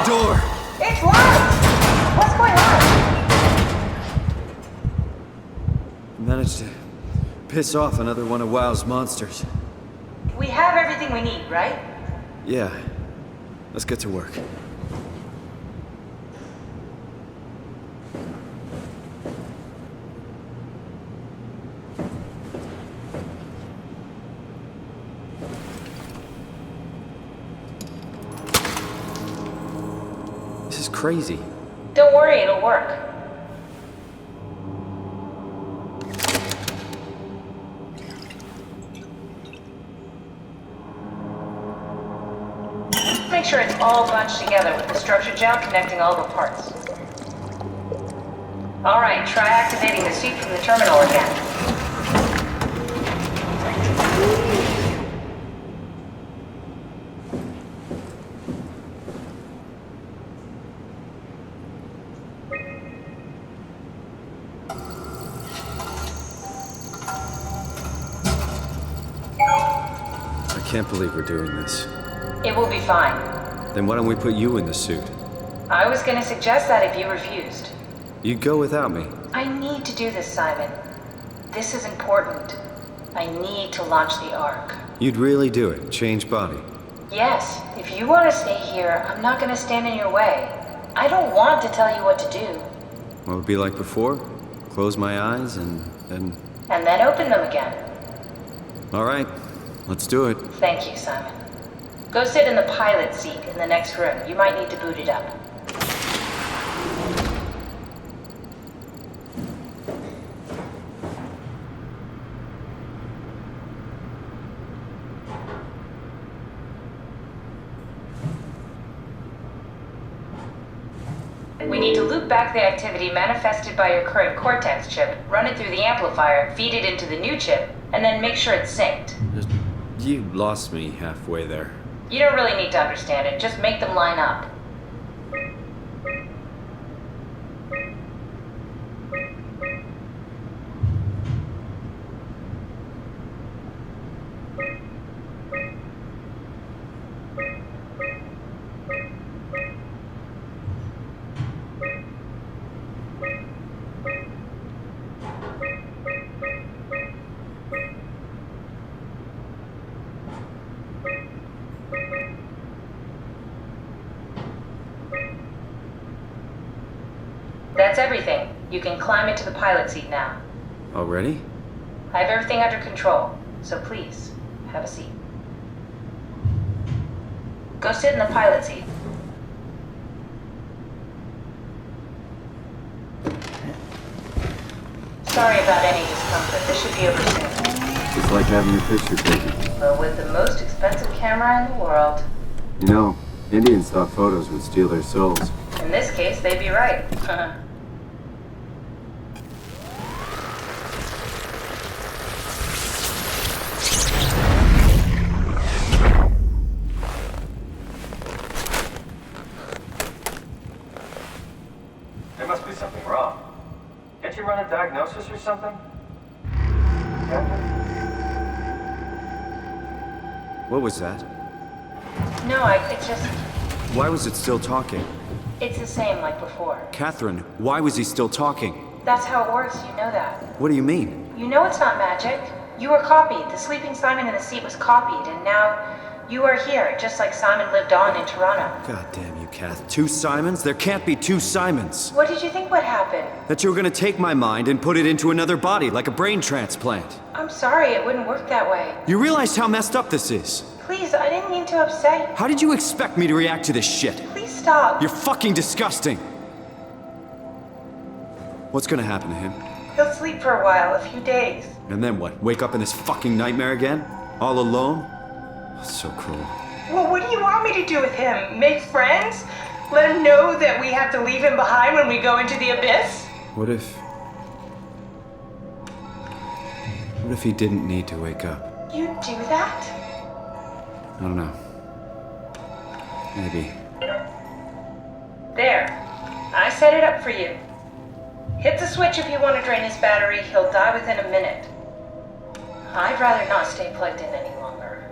the door! It's locked! What's going on? Managed to piss off another one of WoW's monsters. We have everything we need, right? Yeah. Let's get to work. This is crazy. Don't worry, it'll work. Make sure it's all bunched together with the structure gel connecting all the parts. Alright, try activating the suit from the terminal again. I can't believe we're doing this. It will be fine. Then why don't we put you in the suit? I was gonna suggest that if you refused. You'd go without me. I need to do this, Simon. This is important. I need to launch the Ark. You'd really do it? Change body? Yes, if you want to stay here, I'm not gonna stand in your way. I don't want to tell you what to do. What would it be like before? Close my eyes and then... And then open them again. All right, let's do it. Thank you, Simon. Go sit in the pilot seat in the next room. You might need to boot it up. We need to loop back the activity manifested by your current Cortex chip, run it through the amplifier, feed it into the new chip, and then make sure it's synced. You lost me halfway there. You don't really need to understand it, just make them line up. That's everything. You can climb into the pilot seat now. Already? I have everything under control, so please, have a seat. Go sit in the pilot seat. Sorry about any discomfort. This should be over soon. It's like having your picture taken. But with the most expensive camera in the world. You know, Indian stock photos would steal their souls. In this case, they'd be right. There must be something wrong. Can't you run a diagnosis or something? What was that? No, it just... Why was it still talking? It's the same like before. Catherine, why was he still talking? That's how it works, you know that. What do you mean? You know it's not magic. You were copied. The sleeping Simon in the seat was copied, and now you are here, just like Simon lived on in Toronto. God damn you, Kath. 2 Simons? There can't be 2 Simons. What did you think would happen? That you were gonna take my mind and put it into another body, like a brain transplant. I'm sorry, it wouldn't work that way. You realize how messed up this is? Please, I didn't mean to upset you. How did you expect me to react to this shit? Please stop. You're fucking disgusting. What's gonna happen to him? He'll sleep for a while, a few days. And then what? Wake up in this fucking nightmare again? All alone? So cruel. Well, what do you want me to do with him? Make friends? Let him know that we have to leave him behind when we go into the abyss? What if he didn't need to wake up? You'd do that? I don't know. Maybe. There. I set it up for you. Hit the switch if you want to drain his battery. He'll die within a minute. I'd rather not stay plugged in any longer.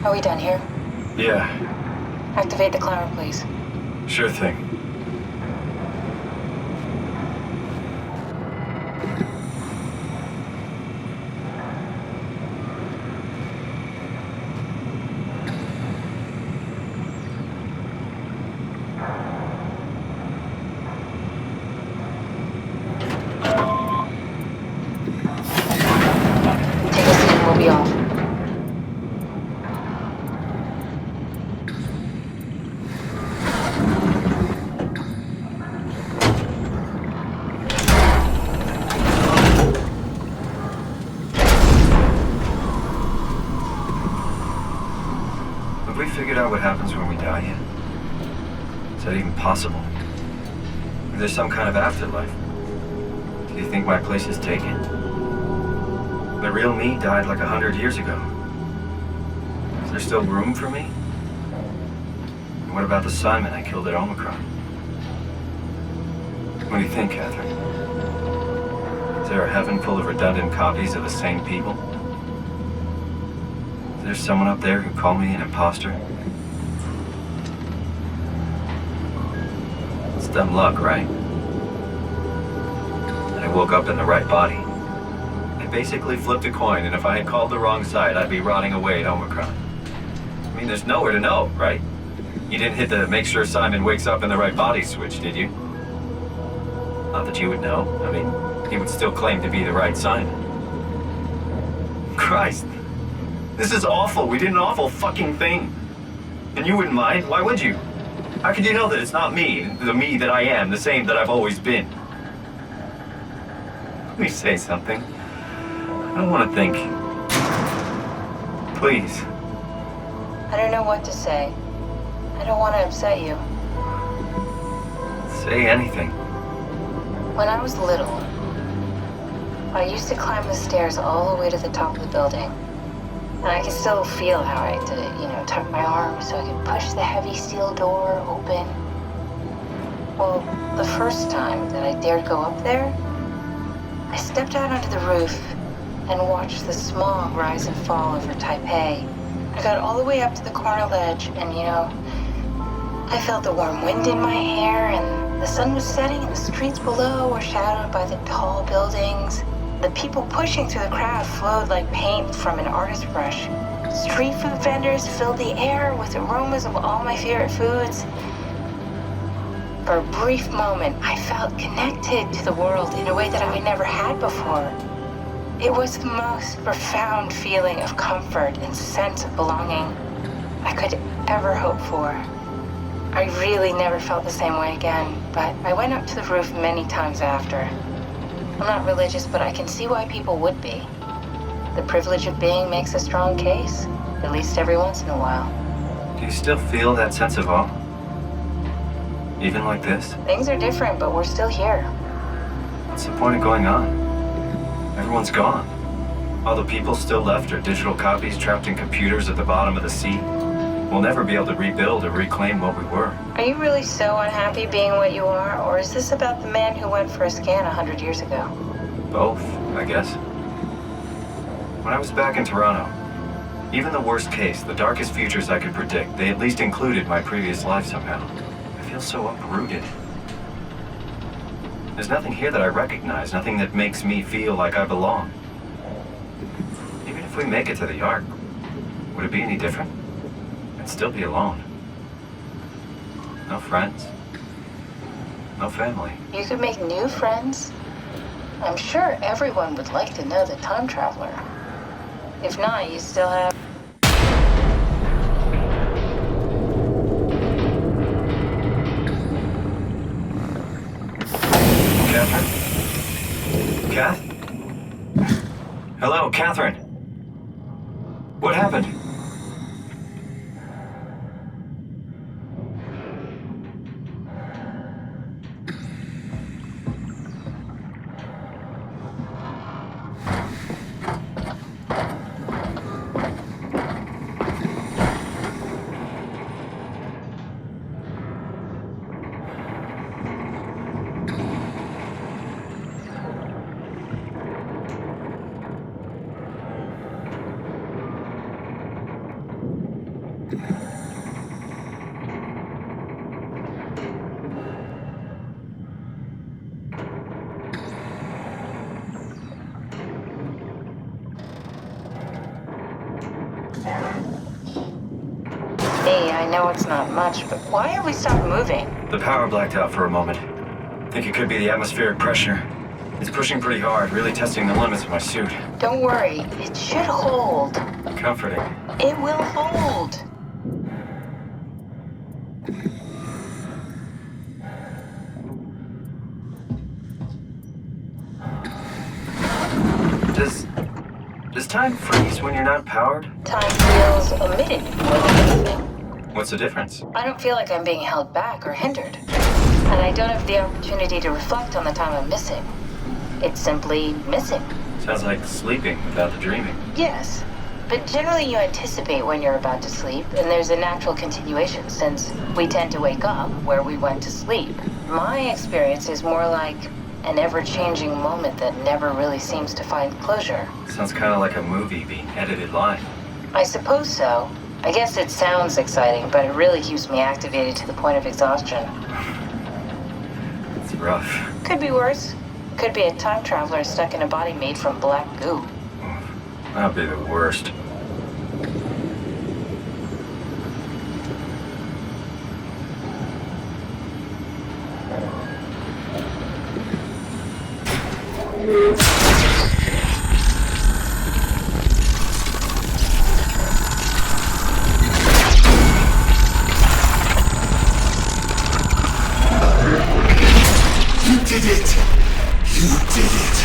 Are we done here? Yeah, Activate the climber, please. sure thing. Take a seat and we'll be off. Have we figured out what happens when we die yet? Is that even possible? Is there some kind of afterlife? Do you think my place is taken? The real me died like 100 years ago. Is there still room for me? And what about the Simon I killed at Omicron? What do you think, Catherine? Is there a heaven full of redundant copies of the same people? Is there someone up there who called me an imposter? It's dumb luck, right? I woke up in the right body. I basically flipped a coin, and if I had called the wrong side, I'd be rotting away at Omicron. I mean, there's nowhere to know, right? You didn't hit the make sure Simon wakes up in the right body switch, did you? Not that you would know. I mean, he would still claim to be the right Simon. Christ. This is awful. We did an awful fucking thing. And you wouldn't mind? Why would you? How could you know that it's not me, the me that I am, the same that I've always been? Let me say something. I don't want to think. Please. I don't know what to say. I don't want to upset you. Say anything. When I was little, I used to climb the stairs all the way to the top of the building. And I can still feel how I had to, tuck my arms so I could push the heavy steel door open. Well, the first time that I dared go up there, I stepped out onto the roof and watched the smog rise and fall over Taipei. I got all the way up to the corner ledge and, I felt the warm wind in my hair and the sun was setting and the streets below were shadowed by the tall buildings. The people pushing through the crowd flowed like paint from an artist's brush. Street food vendors filled the air with aromas of all my favorite foods. For a brief moment, I felt connected to the world in a way that I never had before. It was the most profound feeling of comfort and sense of belonging I could ever hope for. I really never felt the same way again, but I went up to the roof many times after. I'm not religious, but I can see why people would be. The privilege of being makes a strong case, at least every once in a while. Do you still feel that sense of awe? Even like this? Things are different, but we're still here. What's the point of going on? Everyone's gone. All the people still left are digital copies trapped in computers at the bottom of the sea. We'll never be able to rebuild or reclaim what we were. Are you really so unhappy being what you are, or is this about the man who went for a scan 100 years ago? Both, I guess. When I was back in Toronto, even the worst case, the darkest futures I could predict, they at least included my previous life somehow. I feel so uprooted. There's nothing here that I recognize, nothing that makes me feel like I belong. Even if we make it to the Ark, would it be any different? I'd still be alone. No friends. No family. You could make new friends. I'm sure everyone would like to know the time traveler. If not, you still have... Catherine? Kath? Hello, Catherine. What happened? Hey, I know it's not much, but why have we stopped moving? The power blacked out for a moment. Think it could be the atmospheric pressure. It's pushing pretty hard, really testing the limits of my suit. Don't worry, it should hold. Comforting. It will hold. Does time freeze when you're not powered? Time feels omitted more than anything. What's the difference? I don't feel like I'm being held back or hindered. And I don't have the opportunity to reflect on the time I'm missing. It's simply missing. Sounds like sleeping without the dreaming. Yes, but generally you anticipate when you're about to sleep, and there's a natural continuation since we tend to wake up where we went to sleep. My experience is more like an ever-changing moment that never really seems to find closure. Sounds kind of like a movie being edited live. I suppose so. I guess it sounds exciting, but it really keeps me activated to the point of exhaustion. It's rough. Could be worse. Could be a time traveler stuck in a body made from black goo. That'd be the worst. You did it! You did it!